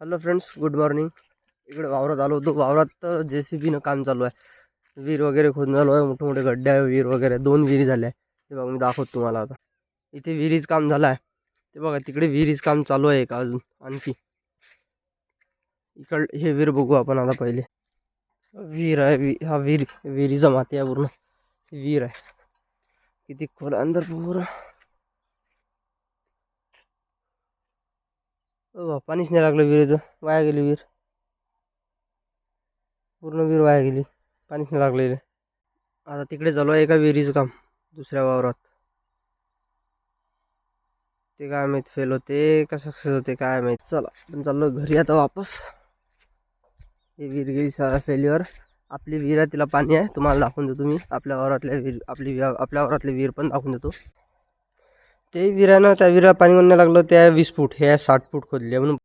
Hello friends, good morning. इकडे वावरात आलो होतो. वावरात JCBनं काम चालू आहे. विहीर वगैरे खोदून चालू आहे. मोठे मोठे गड्डे आहे. विहीर वगैरे 2 विहिरी झाल्या. ते बघा, मी दाखवतो तुम्हाला आता. इथे विहिरीच काम झालं आहे. ते बघा, तिकडे विहिरीच काम चालू आहे का अजून आणखी. हे विहीर बघू आपण आता पहिले. विहीर आहे. हा विहिरीचा माती आहे पूर्ण. विहीर आहे. किती खोल अंदर पूर्ण. पाणीच नाही लागलं विहिरीचं. वाया गेली विहीर. पूर्ण विहीर वाया गेली. पाणीच नाही लागलेलं. आता तिकडे चालू आहे एका विहिरीचं काम दुसऱ्या वावरात. ते काय माहीत फेल होते का सक्सेस होते काय माहीत. चला आपण चाललो घरी आता वापस. हे विहीर गेली फेल्युअर. आपली विहीर आहे, तिला पाणी आहे. तुम्हाला दाखवून देतो मी आपल्या वावरातल्या विहीर. आपल्या वावरातली विहीर पण दाखवून देतो. ते विहिरानं त्या विहिरा पाणी नाही लागलं. त्या 20 फूट हे 60 फूट खोदली म्हणून